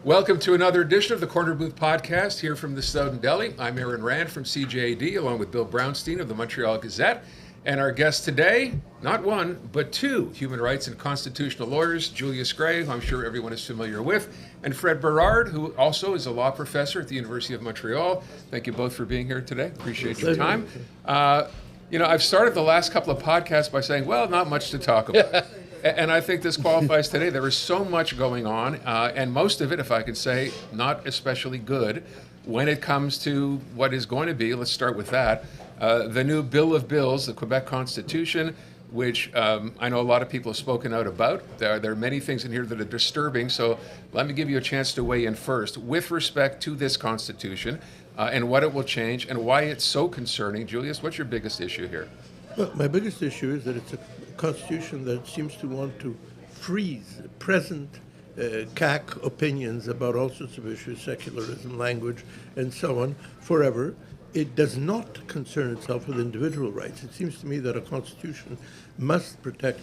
Welcome to another edition of the Corner Booth Podcast here from the Snowdon Deli. I'm Aaron Rand from CJAD, along with Bill Brownstein of the Montreal Gazette. And our guest today, not one, but two human rights and constitutional lawyers, Julius Gray, who I'm sure everyone is familiar with, and Fred Bérard, who also is a law professor at the University of Montreal. Thank you both for being here today. Appreciate your time. I've started the last couple of podcasts by saying, well, not much to talk about. And I think this qualifies today. There is so much going on, and most of it, if I could say, not especially good when it comes to what is going to be, let's start with that, the new Bill of Bills, the Quebec Constitution, which I know a lot of people have spoken out about. There are many things in here that are disturbing, so let me give you a chance to weigh in first. With respect to this Constitution and what it will change and why it's so concerning, Julius, what's your biggest issue here? Well, my biggest issue is that it's a constitution that seems to want to freeze present CAQ opinions about all sorts of issues, secularism, language, and so on, forever. It does not concern itself with individual rights. It seems to me that a constitution must protect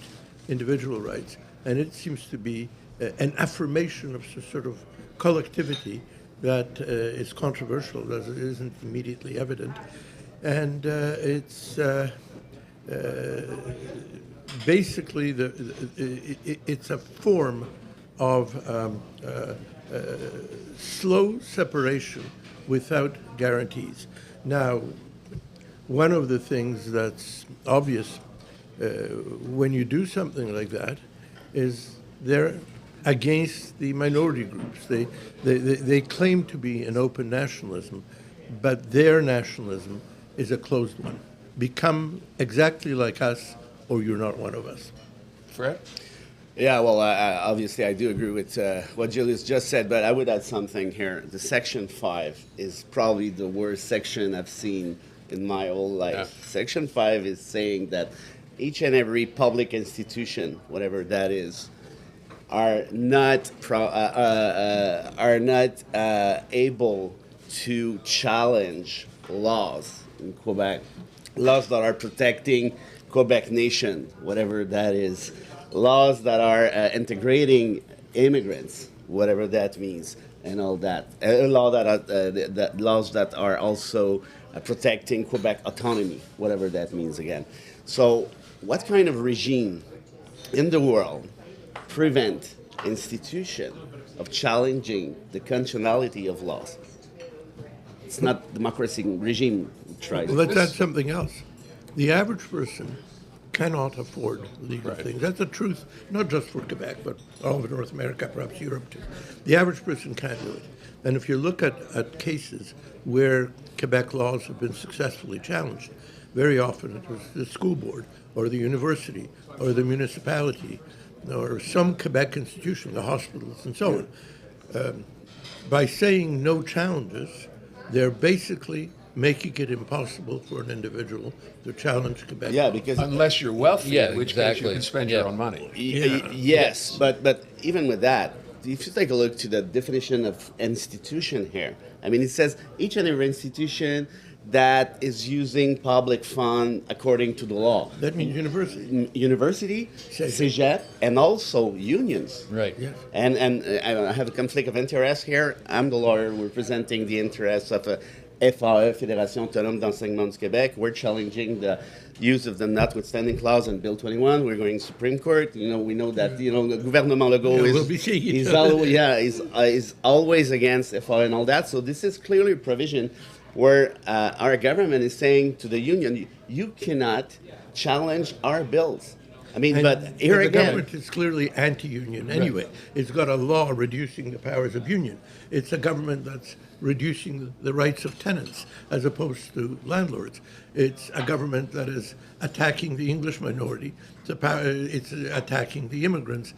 individual rights, and it seems to be an affirmation of some sort of collectivity that is controversial, as it isn't immediately evident. And it's basically it's a form of slow separation without guarantees. Now, one of the things that's obvious when you do something like that is they're against the minority groups. They claim to be an open nationalism, but their nationalism is a closed one. Become exactly like us, or you're not one of us. Fred? Yeah, well, obviously I do agree with what Julius just said, but I would add something here. The Section 5 is probably the worst section I've seen in my whole life. Yeah. Section 5 is saying that each and every public institution, whatever that is, are not able to challenge laws in Quebec, laws that are protecting Quebec nation, whatever that is, laws that are integrating immigrants, whatever that means, and all that. Laws that are also protecting Quebec autonomy, whatever that means again. So, what kind of regime in the world prevent institution of challenging the constitutionality of laws? It's not democracy regime tries. Well, let's add something else. The average person cannot afford legal things. That's the truth, not just for Quebec, but all of North America, perhaps Europe too. The average person can't do it. And if you look at cases where Quebec laws have been successfully challenged, very often it was the school board or the university or the municipality or some Quebec institution, the hospitals and so on. By saying no challenges, they're basically making it impossible for an individual to challenge Quebec. Yeah, because unless you're wealthy, in which exactly. case you can spend your own money. Yes, but even with that, if you take a look to the definition of institution here, I mean, it says each and every institution that is using public fund according to the law. That means university. University, CEGEP, and also unions. Right. Yes. And I have a conflict of interest here. I'm the lawyer representing the interests of FAE, Fédération Autonome d'Enseignement du Québec. We're challenging the use of the notwithstanding clause in Bill 21. We're going to Supreme Court. We know that the gouvernement Legault is always against FAE and all that. So this is clearly a provision where our government is saying to the union, you cannot challenge our bills. I mean, but here the again, government is clearly anti-union anyway. It's got a law reducing the powers of union. It's a government that's reducing the rights of tenants as opposed to landlords. It's a government that is attacking the English minority. It's attacking the immigrants.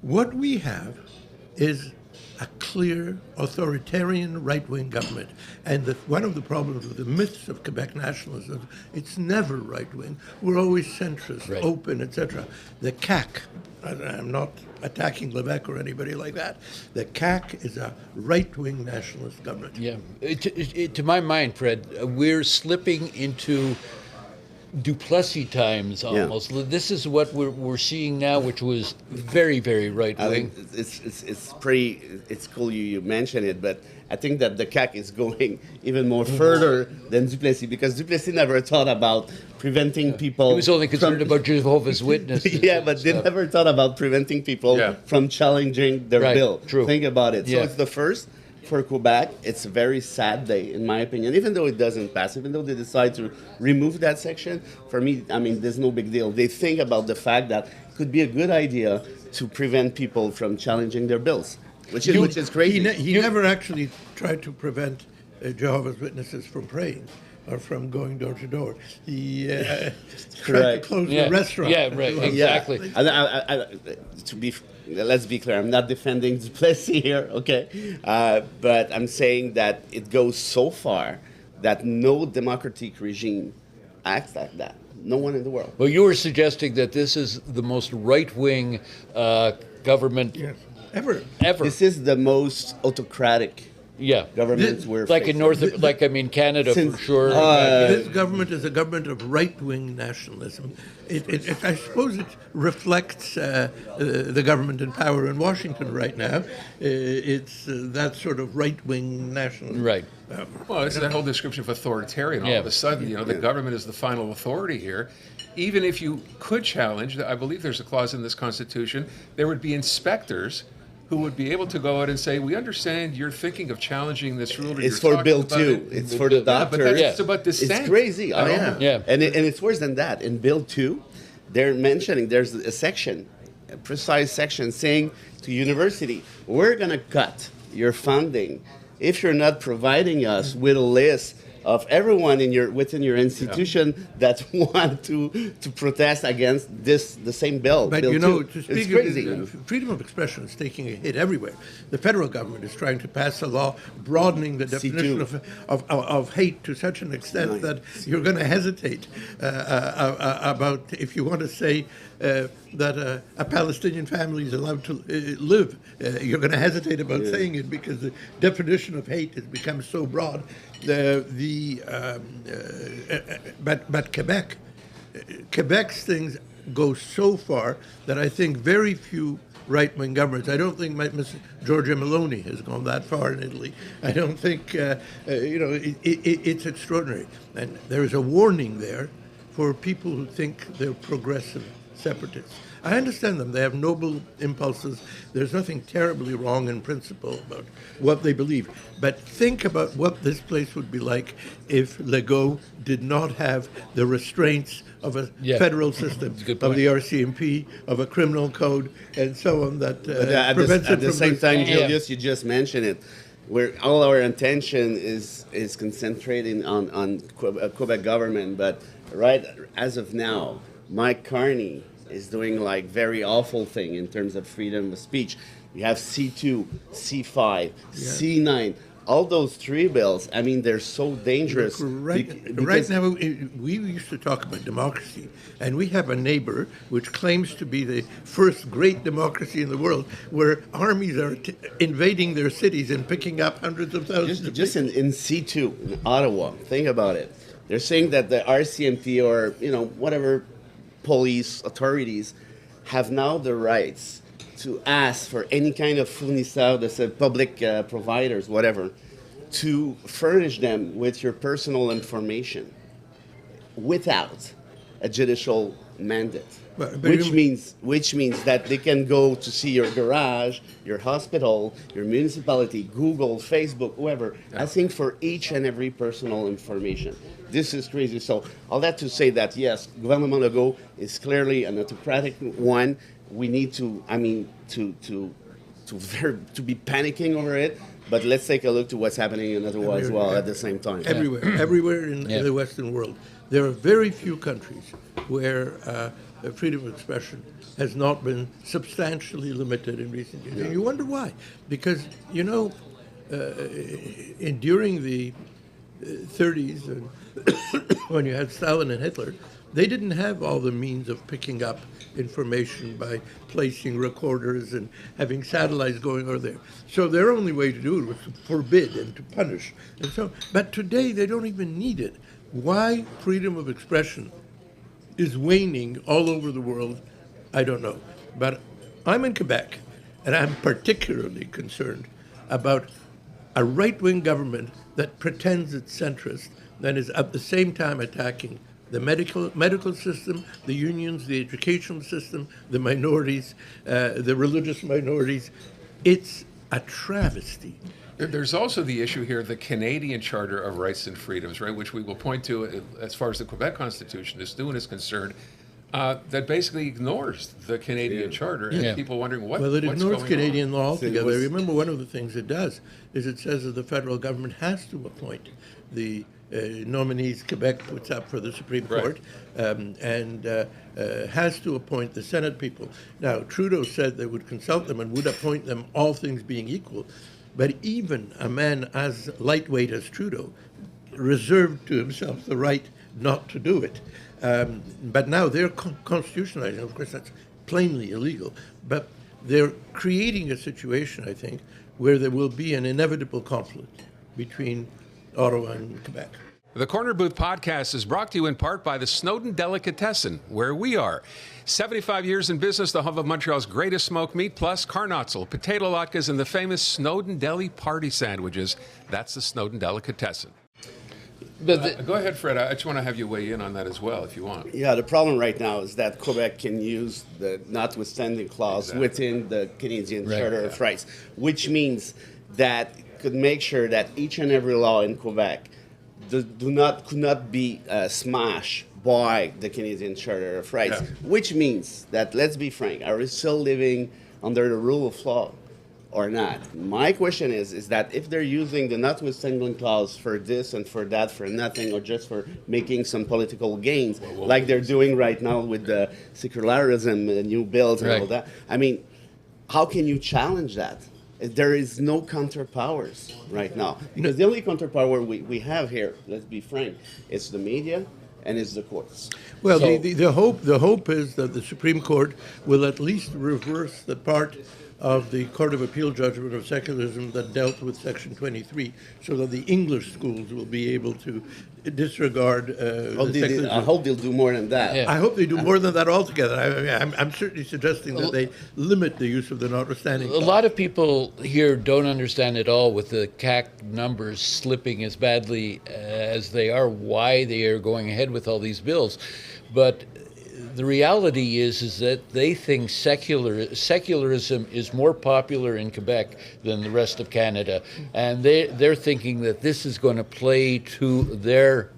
What we have is a clear authoritarian right-wing government. And one of the problems with the myths of Quebec nationalism, it's never right-wing. We're always centrist, open, etc. The CAQ, I'm not attacking Quebec or anybody like that, the CAQ is a right-wing nationalist government. Yeah. To my mind, Fred, we're slipping into Duplessis times almost. This is what we're seeing now, which was very, very right wing. It's cool you mention it, but I think that the CAQ is going even more further than Duplessis, because Duplessis never thought about preventing people. He was only concerned about Jehovah's Witnesses. Yeah, but they never thought about preventing people from challenging their bill. True. Think about it. Yeah. So it's the first for Quebec. It's a very sad day, in my opinion, even though it doesn't pass, even though they decide to remove that section. For me, I mean, there's no big deal. They think about the fact that it could be a good idea to prevent people from challenging their bills, which is crazy. He never actually tried to prevent Jehovah's Witnesses from praying or from going door to door. He tried to close the restaurant. Yeah, right, exactly. Yeah. Let's be clear, I'm not defending Duplessis here, okay? But I'm saying that it goes so far that no democratic regime acts like that. No one in the world. Well, you were suggesting that this is the most right-wing government ever. This is the most autocratic government we're like facing. in Canada for sure. This government is a government of right-wing nationalism. I suppose it reflects the government in power in Washington right now. It's that sort of right-wing nationalism. Right. Well, it's that whole description of authoritarian. All of a sudden, the government is the final authority here. Even if you could challenge, I believe there's a clause in this Constitution, there would be inspectors who would be able to go out and say, we understand you're thinking of challenging this rule. It's for Bill 2. It's for the doctor. It's about dissent. It's crazy. Yeah. And it's worse than that. In Bill 2, they're mentioning there's a section, a precise section saying to university, we're going to cut your funding if you're not providing us with a list of everyone within your institution that want to protest against the same bill. But Bill 2. to speak it's crazy. of freedom of expression is taking a hit everywhere. The federal government is trying to pass a law broadening the definition of hate to such an extent that you're going to hesitate about if you want to say that a Palestinian family is allowed to live. You're going to hesitate about saying it because the definition of hate has become so broad. But Quebec's things go so far that I think very few right-wing governments. I don't think Mrs. Giorgia Meloni has gone that far in Italy. I don't think it's extraordinary, and there is a warning there for people who think they're progressive separatists. I understand them. They have noble impulses. There's nothing terribly wrong in principle about what they believe. But think about what this place would be like if Legault did not have the restraints of a federal system, of the RCMP, of a criminal code, and so on that prevents it from... At the same time, Julius, you just mentioned it, where all our attention is concentrating on Quebec government, but right as of now, Mike Carney is doing like very awful thing in terms of freedom of speech. You have C2, C5, C9, all those three bills. I mean, they're so dangerous. Right now, we used to talk about democracy, and we have a neighbor which claims to be the first great democracy in the world, where armies are invading their cities and picking up hundreds of thousands of people. Just in C2, in Ottawa, think about it. They're saying that the RCMP or, whatever police authorities have now the rights to ask for any kind of fournisseur, that's public providers, whatever, to furnish them with your personal information without a judicial mandate. Which means that they can go to see your garage, your hospital, your municipality, Google, Facebook, whoever, asking for each and every personal information. This is crazy. So all that to say that, yes, Gouvernement Legault is clearly an autocratic one. We need to be panicking over it. But let's take a look to what's happening in Ottawa as well at the same time. Everywhere in the Western world. There are very few countries where freedom of expression has not been substantially limited in recent years. And you wonder why. Because, during the 30s, and when you had Stalin and Hitler, they didn't have all the means of picking up information by placing recorders and having satellites going over there. So their only way to do it was to forbid and to punish. But today they don't even need it. Why freedom of expression is waning all over the world, I don't know. But I'm in Quebec, and I'm particularly concerned about a right-wing government that pretends it's centrist and is at the same time attacking the medical system, the unions, the educational system, the minorities, the religious minorities. It's a travesty. There's also the issue here, the Canadian Charter of Rights and Freedoms, right, which we will point to as far as the Quebec Constitution is concerned, that basically ignores the Canadian Charter, and people wondering what's going on. Well, it ignores Canadian law altogether. Remember, one of the things it does is it says that the federal government has to appoint the nominees Quebec puts up for the Supreme Court, and has to appoint the Senate people. Now, Trudeau said they would consult them and would appoint them, all things being equal. But even a man as lightweight as Trudeau reserved to himself the right not to do it. But now they're constitutionalizing. Of course, that's plainly illegal. But they're creating a situation, I think, where there will be an inevitable conflict between Ottawa and Quebec. The Corner Booth podcast is brought to you in part by the Snowdon Delicatessen, where we are. 75 years in business, the home of Montreal's greatest smoked meat, plus carnotzel, potato latkes, and the famous Snowdon Deli party sandwiches. That's the Snowdon Delicatessen. But go ahead, Fred. I just want to have you weigh in on that as well, if you want. Yeah, the problem right now is that Quebec can use the notwithstanding clause within the Canadian Charter of Rights, which means that could make sure that each and every law in Quebec could not be smashed by the Canadian Charter of Rights, which means that, let's be frank, are we still living under the rule of law or not? My question is that if they're using the notwithstanding clause for this and for that, for nothing, or just for making some political gains, like they're doing right now with the secularism, the new bills and all that, I mean, how can you challenge that? There is no counterpowers right now. Because the only counterpower we have here, let's be frank, is the media and it's the courts. Well, so, the hope is that the Supreme Court will at least reverse the part of the Court of Appeal judgment of secularism that dealt with Section 23, so that the English schools will be able to disregard I hope they'll do more than that. Yeah. I hope they do more than that altogether. I'm certainly suggesting that they limit the use of the notwithstanding clause. A lot of people here don't understand at all, with the CAQ numbers slipping as badly as they are, why they are going ahead with all these bills. But the reality is that they think secularism is more popular in Quebec than the rest of Canada, and they're thinking that this is going to play to their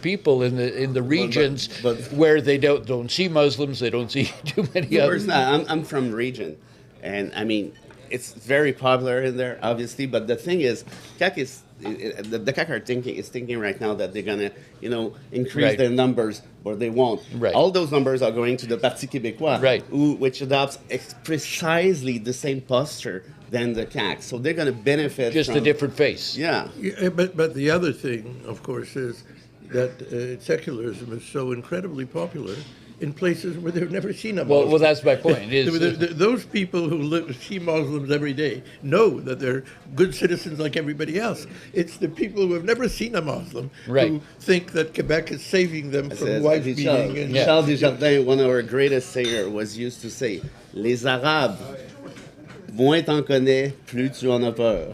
people in the regions but where they don't see Muslims, they don't see too many others. I'm from region, and I mean it's very popular in there, obviously. But the thing is, CAQ is the CAQ is thinking right now that they're gonna, increase their numbers, or they won't. Right. All those numbers are going to the Parti Québécois, which adopts precisely the same posture than the CAQ. So they're going to benefit just from a different face. Yeah. But the other thing, of course, is that secularism is so incredibly popular in places where they've never seen a Muslim. Well, that's my point. Those people who see Muslims every day know that they're good citizens like everybody else. It's the people who have never seen a Muslim who think that Quebec is saving them from wife beating. Charles Desjardins, one of our greatest singers, was used to say, "Les Arabes, moins t'en connais, plus tu en as peur."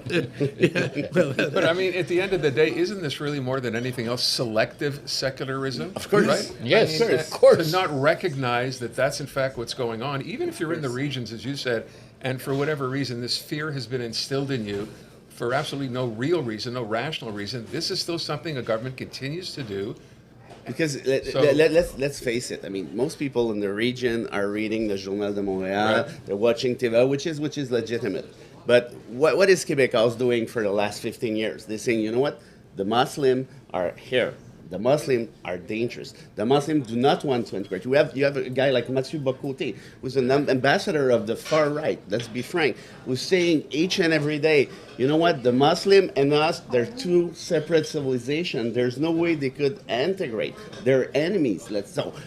But I mean, at the end of the day, isn't this really more than anything else selective secularism? Of course. Right? Yes, I mean, of course. To not recognize that that's in fact what's going on, even if you're in the regions, as you said, and for whatever reason, this fear has been instilled in you for absolutely no real reason, no rational reason, this is still something a government continues to do. Because let's face it. I mean, most people in the region are reading the Journal de Montréal. They're watching TVA, which is legitimate. But what is Québécois doing for the last 15 years? They're saying, you know what? The Muslims are here. The Muslims are dangerous. The Muslims do not want to integrate. You have a guy like Mathieu Bocoté, who's an ambassador of the far right, let's be frank, who's saying each and every day, you know what, the Muslim and us, they're two separate civilizations. There's no way they could integrate. They're enemies.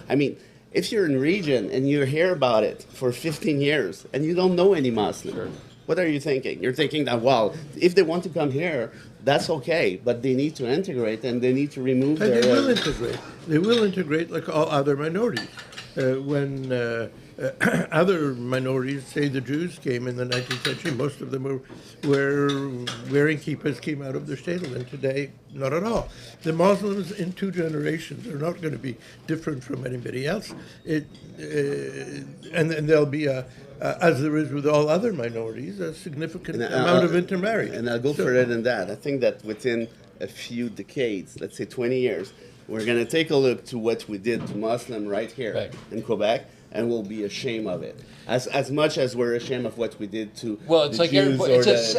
I mean, if you're in region and you hear about it for 15 years and you don't know any Muslim, what are you thinking? You're thinking that, well, if they want to come here, that's okay, but they need to integrate and they need to remove And their. they will integrate. They will integrate like all other minorities. When other minorities, say the Jews, came in the 19th century, most of them were wearing kippahs, came out of their shtetl, and today, not at all. The Muslims in 2 generations are not going to be different from anybody else. And there'll be, as there is with all other minorities, a significant amount of intermarriage. And I'll go further than that. I think that within a few decades, let's say 20 years, we're going to take a look to what we did to Muslim right here in Quebec, and we'll be ashamed of it. As much as we're ashamed of what we did to Well, it's the like Jews what Duplessis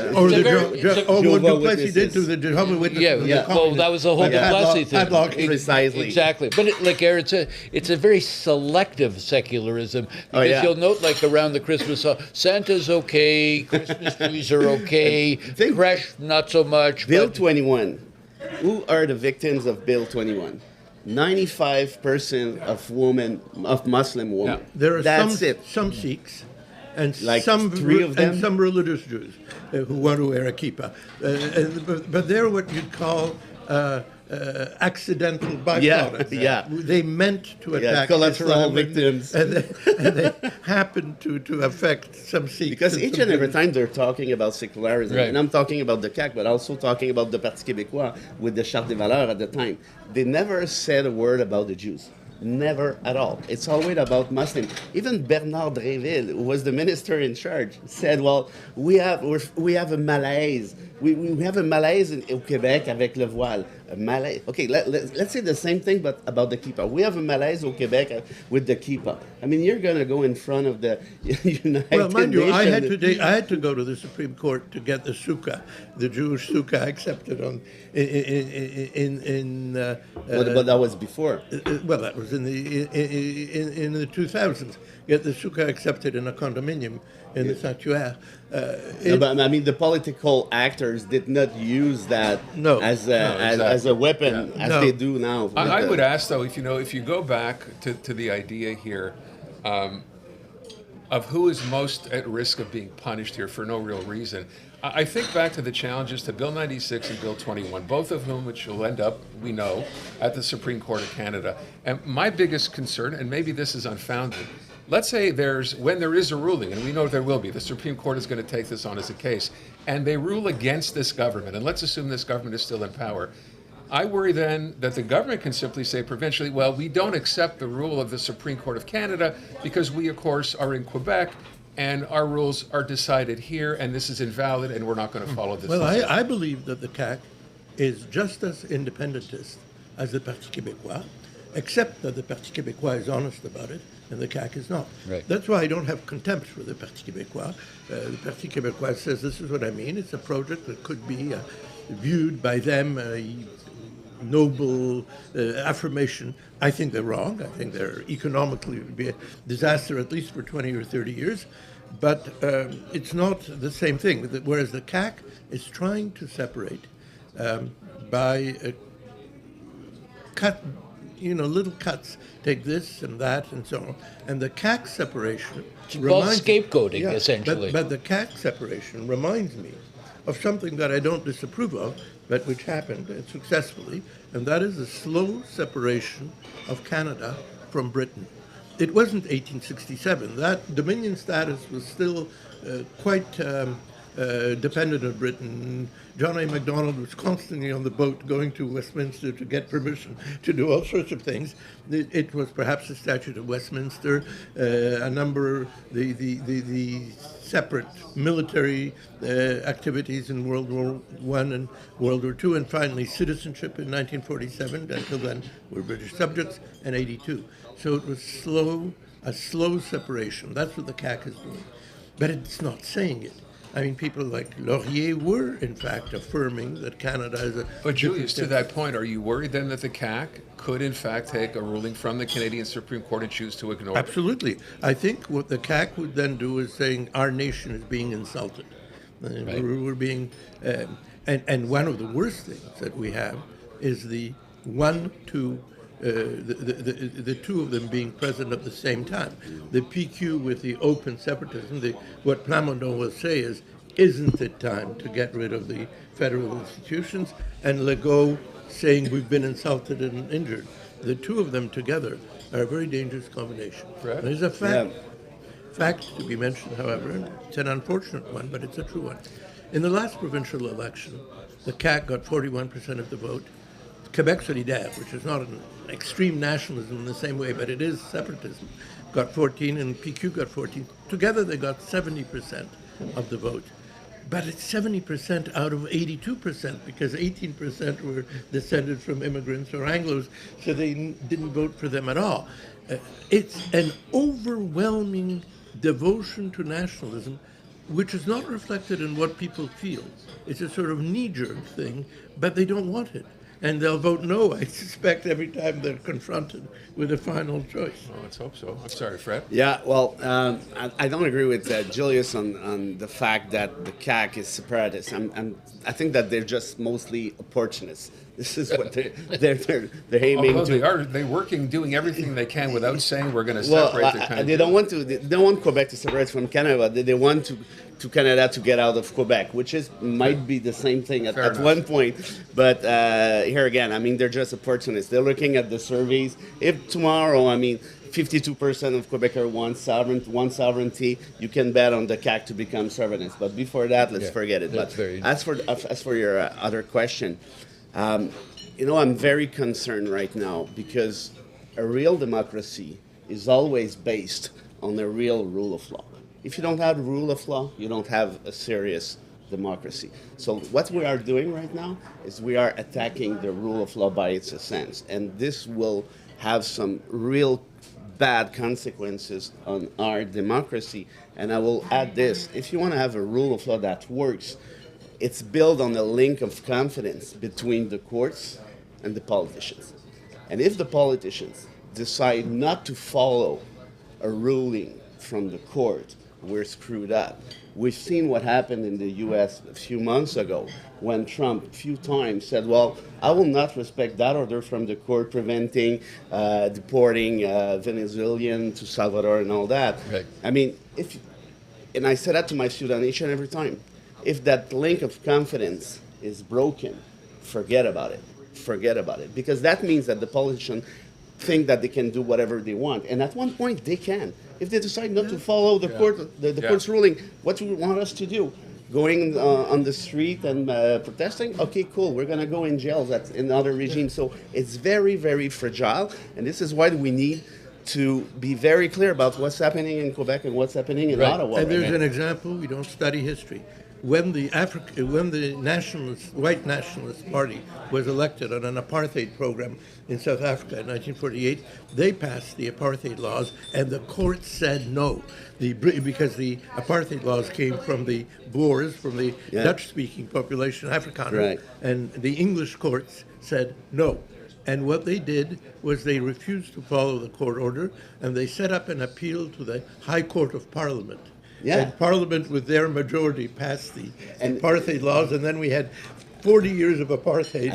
did to the Jehovah's Witnesses. Well, that was the whole Duplessis thing. Padlock. Precisely. Exactly. But it's a very selective secularism, because you'll note, like, around the Christmas song, Santa's okay, Christmas trees are okay, creche not so much. Bill but 21. Who are the victims of Bill 21? 95% of Muslim women. Yeah. There are That's it. some Sikhs and Like some 3 of them? and some religious Jews who want to wear a kippah, but they're what you'd call accidental byproducts. Yeah. They meant to attack collateral Islam, victims. and they happened to affect some Sikhs. Because each and every time they're talking about secularism, Right. and I'm talking about the CAQ, but also talking about the Parti québécois with the Charte des Valeurs at the time, they never said a word about the Jews. Never at all. It's always about Muslim. Even Bernard Dréville, who was the minister in charge, said, well, we have a malaise. We have a malaise au Québec avec le voile. A malaise. Okay, let's say the same thing, but about the kippah. We have a malaise au Québec with the kippah. I mean, you're going to go in front of the United Well, mind you, I Nations. had to go to the Supreme Court to get the sukkah, the Jewish sukkah, accepted But that was before. well, that was in the 2000s. Get the sukkah accepted in a condominium in the sanctuary. No, but I mean, the political actors did not use that as a weapon as they do now. I would ask, though, if you go back to the idea here of who is most at risk of being punished here for no real reason, I think back to the challenges to Bill 96 and Bill 21, both of whom which will end up, we know, at the Supreme Court of Canada. And my biggest concern, and maybe this is unfounded, let's say when there is a ruling, and we know there will be, the Supreme Court is going to take this on as a case, and they rule against this government, and let's assume this government is still in power. I worry then that the government can simply say provincially, well, we don't accept the rule of the Supreme Court of Canada because we, of course, are in Quebec, and our rules are decided here, and this is invalid, and we're not going to follow this. Well, I believe that the CAQ is just as independentist as the Parti québécois, except that the Parti québécois is honest about it, and the CAQ is not. Right. That's why I don't have contempt for the Parti québécois. The Parti québécois says, this is what I mean, it's a project that could be viewed by them noble affirmation. I think they're wrong. I think they're economically would be a disaster at least for 20 or 30 years. But it's not the same thing. Whereas the CAQ is trying to separate by little cuts. Take this and that and so on. And the CAQ separation scapegoating, essentially. But the CAQ separation reminds me of something that I don't disapprove of, but which happened successfully, and that is the slow separation of Canada from Britain. It wasn't 1867. That Dominion status was still quite dependent on Britain. John A. Macdonald was constantly on the boat going to Westminster to get permission to do all sorts of things. It was perhaps the Statute of Westminster, a number, the separate military activities in World War I and World War II, and finally citizenship in 1947. Until then, we're British subjects, and 82. So it was a slow separation. That's what the CAQ is doing. But it's not saying it. I mean, people like Laurier were, in fact, affirming that Canada is a... But Julius, to that point, are you worried then that the CAQ could, in fact, take a ruling from the Canadian Supreme Court and choose to ignore it? Absolutely. I think what the CAQ would then do is saying our nation is being insulted. Right. We're being... and one of the worst things that we have is the two of them being present at the same time. The PQ with the open separatism, what Plamondon will say is, isn't it time to get rid of the federal institutions and let go saying we've been insulted and injured? The two of them together are a very dangerous combination. Right. There's a fact to be mentioned, however. It's an unfortunate one, but it's a true one. In the last provincial election, the CAQ got 41% of the vote. Quebec solidaire, which is not an extreme nationalism in the same way, but it is separatism, got 14, and PQ got 14. Together they got 70% of the vote. But it's 70% out of 82%, because 18% were descended from immigrants or Anglos, so they didn't vote for them at all. It's an overwhelming devotion to nationalism, which is not reflected in what people feel. It's a sort of knee-jerk thing, but they don't want it. And they'll vote no, I suspect, every time they're confronted with a final choice. Well, let's hope so. I'm sorry, Fred. Yeah, well, I don't agree with Julius on the fact that the CAQ is separatist. I think that they're just mostly opportunists. This is what they're aiming to. They're working, doing everything they can without saying we're going to separate their country. They don't want Quebec to separate from Canada. They want to Canada to get out of Quebec, which might be the same thing at one point. But here again, I mean, they're just opportunists. They're looking at the surveys. If tomorrow, 52% of Quebecers want sovereignty, you can bet on the CAQ to become sovereignist. But before that, let's forget it. But as for your other question, I'm very concerned right now because a real democracy is always based on a real rule of law. If you don't have the rule of law, you don't have a serious democracy. So what we are doing right now is we are attacking the rule of law by its essence, and this will have some real bad consequences on our democracy. And I will add this: if you want to have a rule of law that works, it's built on a link of confidence between the courts and the politicians. And if the politicians decide not to follow a ruling from the court, we're screwed up. We've seen what happened in the U.S. a few months ago when Trump a few times said, well, I will not respect that order from the court preventing deporting Venezuelan to Salvador and all that. Right. I mean, and I say that to my student nation every time, if that link of confidence is broken, forget about it. Forget about it. Because that means that the politicians think that they can do whatever they want. And at one point, they can. If they decide not to follow the court's ruling, what do you want us to do? Going on the street and protesting? Okay, cool. We're going to go in jail. That's another regime. So it's very, very fragile. And this is why we need to be very clear about what's happening in Quebec and what's happening in Ottawa. And there's an example. We don't study history. When the white nationalist party was elected on an apartheid program in South Africa in 1948, they passed the apartheid laws, and the court said no, because the apartheid laws came from the Boers, from the Dutch-speaking population, Afrikaners, and the English courts said no. And what they did was they refused to follow the court order, and they set up an appeal to the High Court of Parliament. Yeah. And Parliament, with their majority, passed the apartheid laws, and then we had 40 years of apartheid.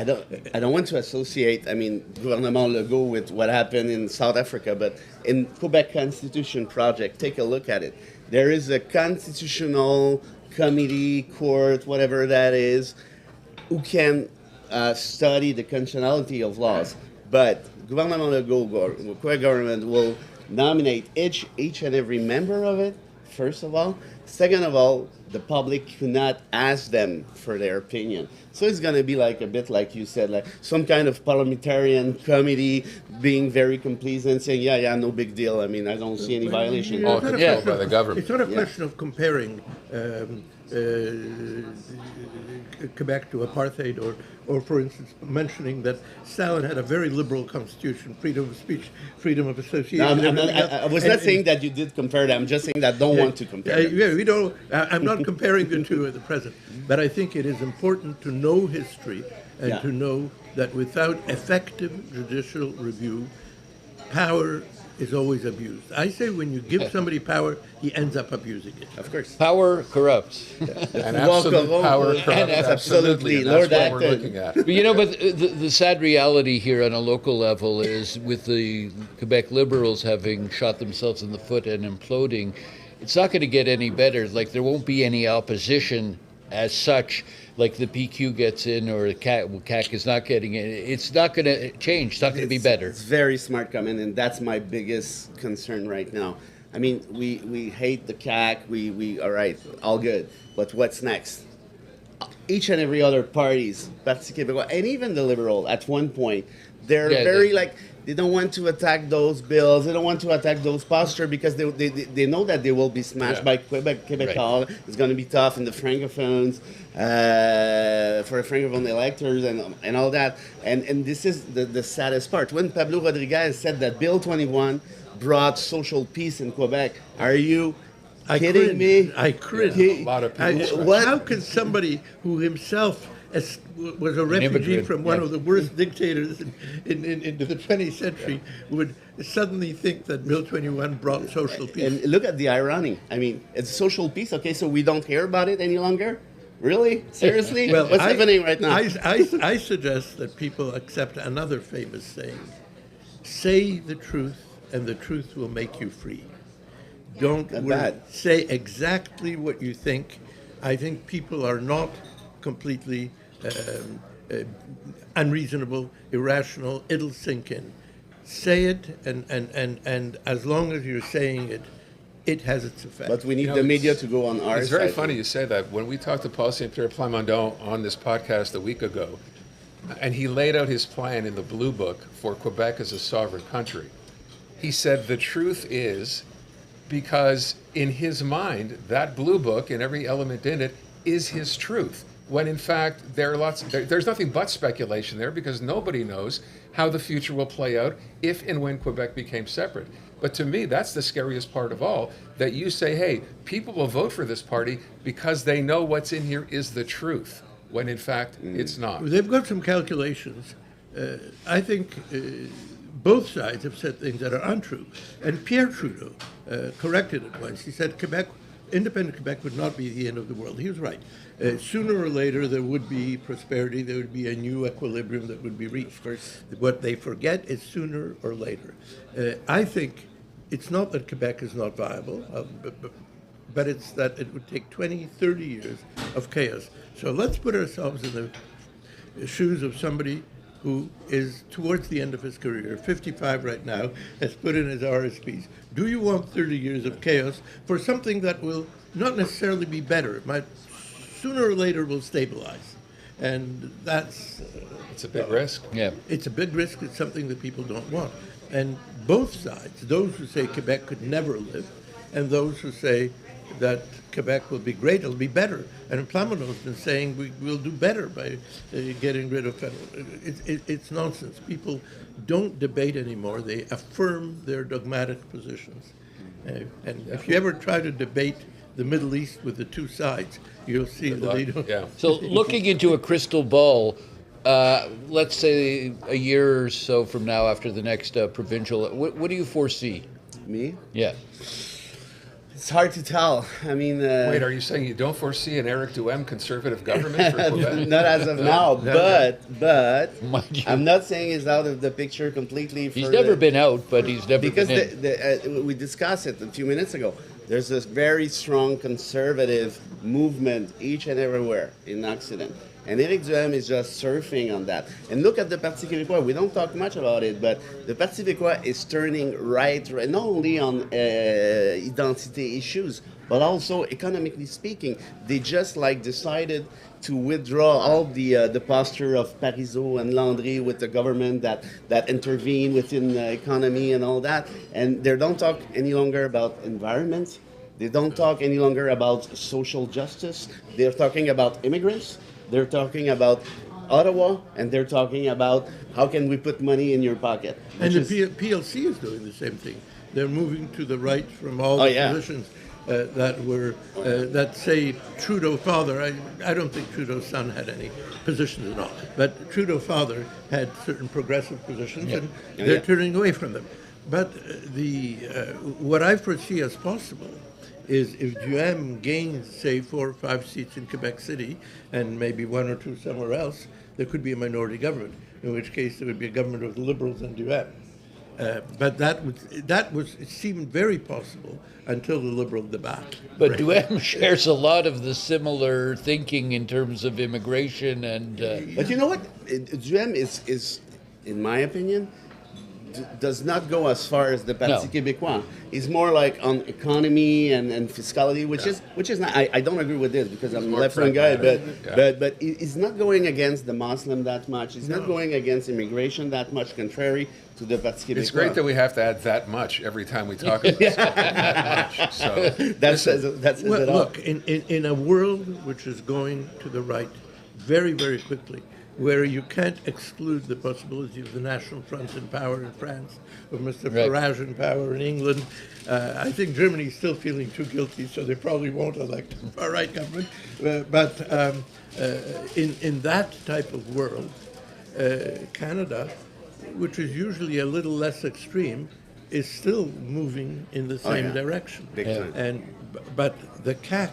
I don't want to associate, Gouvernement Legault with what happened in South Africa, but in Quebec Constitution Project, take a look at it. There is a constitutional committee, court, whatever that is, who can study the constitutionality of laws. But Gouvernement Legault, Quebec government, will nominate each and every member of it, first of all. Second of all, the public cannot ask them for their opinion. So it's going to be like a bit like you said, like some kind of parliamentarian committee being very complacent, saying, no big deal. I don't see any violation. By the government. It's not a question of comparing Quebec to apartheid, or for instance, mentioning that Stalin had a very liberal constitution, freedom of speech, freedom of association. No, I was not saying that you did compare them. I'm just saying that I don't want to compare them. We don't. I'm not comparing the two at the present, but I think it is important to know history and to know that without effective judicial review, power is always abused. I say when you give somebody power, he ends up abusing it. Of course. Power corrupts. And absolute power corrupts. Absolutely. And that's what we're looking at. But the sad reality here on a local level is, with the Quebec Liberals having shot themselves in the foot and imploding, it's not going to get any better. Like, there won't be any opposition as such, like the PQ gets in or the CAQ, well, CAQ is not getting in. It's not going to change. It's not going to be better. It's very smart comment, and that's my biggest concern right now. I mean, we hate the CAQ. We all right, all good. But what's next? Each and every other parties, Parti Québécois, and even the Liberal, at one point, they're they don't want to attack those bills. They don't want to attack those postures because they know that they will be smashed by Quebecers. Right. It's going to be tough in the francophones for francophone electors and all that. And this is the saddest part. When Pablo Rodriguez said that Bill 21 brought social peace in Quebec, are you kidding me? I cringe. A lot of people. How can somebody who himself was a refugee from one of the worst dictators into the 20th century would suddenly think that Bill 21 brought social peace? And look at the irony. I mean, it's social peace, okay, so we don't hear about it any longer? Really? Seriously? Well, what's happening right now? I suggest that people accept another famous saying: say the truth and the truth will make you free. Don't say exactly what you think. I think people are not completely unreasonable, irrational. It'll sink in. Say it, and as long as you're saying it, it has its effect. But we need the media to go on our side. It's very funny you say that. When we talked to Paul St. Pierre Plamondon on this podcast a week ago, and he laid out his plan in the Blue Book for Quebec as a sovereign country, he said the truth is, because in his mind, that Blue Book and every element in it is his truth. When in fact, there's nothing but speculation there, because nobody knows how the future will play out if and when Quebec became separate. But to me, that's the scariest part of all, that you say, hey, people will vote for this party because they know what's in here is the truth, when in fact, it's not. They've got some calculations. I think both sides have said things that are untrue. And Pierre Trudeau corrected it once. He said independent Quebec would not be the end of the world. He was right. Sooner or later, there would be prosperity. There would be a new equilibrium that would be reached. What they forget is sooner or later. I think it's not that Quebec is not viable, but it's that it would take 20, 30 years of chaos. So let's put ourselves in the shoes of somebody who is towards the end of his career, 55 right now, has put in his RSPs. Do you want 30 years of chaos for something that will not necessarily be better? It might, sooner or later, will stabilize. And that's... it's a big risk. Yeah. It's a big risk. It's something that people don't want. And both sides, those who say Quebec could never live, and those who say that Quebec will be great, it'll be better. And Plamondon's been saying we'll do better by getting rid of federal. It's nonsense. People don't debate anymore. They affirm their dogmatic positions. And if you ever try to debate the Middle East with the two sides, you'll see that they don't. Yeah. So looking into a crystal ball, let's say a year or so from now after the next provincial, what do you foresee? Me? Yeah. It's hard to tell. I mean... Wait, are you saying you don't foresee an Eric Duhem conservative government for Quebec? Not as of now, but Mind you. I'm not saying he's out of the picture completely. He's never been out, but he's never because been in. we discussed it a few minutes ago. There's this very strong conservative movement each and everywhere in Occident. And Éric Duhem is just surfing on that. And look at the Parti Québécois. We don't talk much about it, but the Parti Québécois is turning right not only on identity issues, but also economically speaking. They just decided to withdraw all the posture of Parizeau and Landry with the government that intervene within the economy and all that. And they don't talk any longer about environment. They don't talk any longer about social justice. They're talking about immigrants. They're talking about Ottawa, and they're talking about how can we put money in your pocket. And the PLC is doing the same thing. They're moving to the right from all positions that say Trudeau father. I don't think Trudeau son had any positions at all, but Trudeau father had certain progressive positions, and they're turning away from them. But what I foresee as possible is if Duhem gains, say, 4 or 5 seats in Quebec City and maybe 1 or 2 somewhere else, there could be a minority government, in which case there would be a government of the Liberals and Duhem. But it seemed very possible until the liberal debacle. But Duhem shares a lot of the similar thinking in terms of immigration and. But you know what? Duhem is, in my opinion, does not go as far as the Parti Québécois. He's more like on economy and fiscality, which is not. I don't agree with this because I'm a left-wing guy, but he's not going against the Muslim that much. He's not going against immigration that much, contrary to the Parti Québécois. It's great that we have to add that much every time we talk about that much. So that says it all. Look, in a world which is going to the right very, very quickly, where you can't exclude the possibility of the National Front in power in France, of Mr. Farage in power in England. I think Germany's still feeling too guilty, so they probably won't elect a far-right government. But in that type of world, Canada, which is usually a little less extreme, is still moving in the same direction. Big time. But the CAQ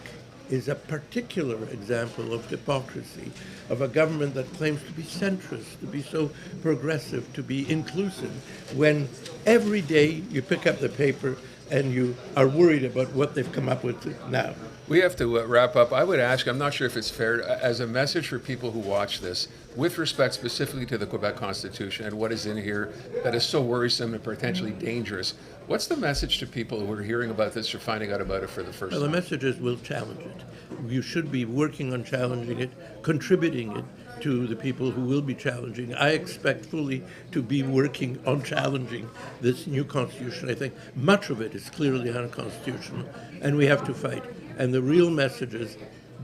is a particular example of hypocrisy of a government that claims to be centrist, to be so progressive, to be inclusive, when every day you pick up the paper and you are worried about what they've come up with now. we have to wrap up. I would ask, I'm not sure if it's fair, as a message for people who watch this, with respect specifically to the Quebec Constitution and what is in here that is so worrisome and potentially dangerous, what's the message to people who are hearing about this or finding out about it for the first time? Well, the message is we'll challenge it. You should be working on challenging it, contributing it to the people who will be challenging. I expect fully to be working on challenging this new constitution. I think much of it is clearly unconstitutional, and we have to fight. And the real message is,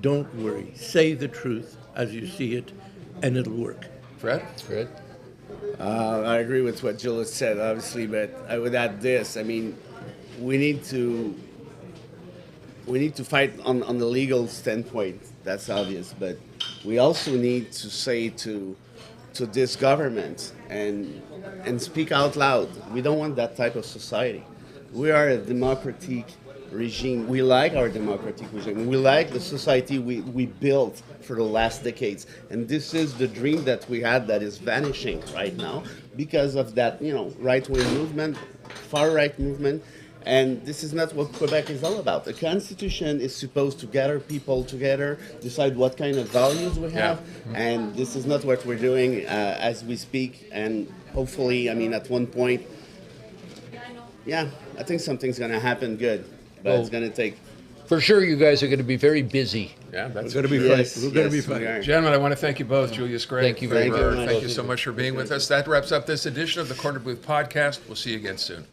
don't worry. Say the truth as you see it, and it'll work. Fred? I agree with what Julius said, obviously, but I would add this. I mean, we need to fight on the legal standpoint. That's obvious, but we also need to say to this government and speak out loud. We don't want that type of society. We are a democratic regime. We like our democratic regime. We like the society we built for the last decades. And this is the dream that we had that is vanishing right now because of that, right-wing movement, far-right movement. And this is not what Quebec is all about. The Constitution is supposed to gather people together, decide what kind of values we have, and this is not what we're doing as we speak. And hopefully, at one point, I think something's going to happen good, but it's going to take... For sure, you guys are going to be very busy. Yeah, that's going to be fun. We're going to be fun. Gentlemen, I want to thank you both. Julius, Gray. Thank you very Bérard, much. Thank you so much for being with us. That wraps up this edition of the Corner Booth Podcast. We'll see you again soon.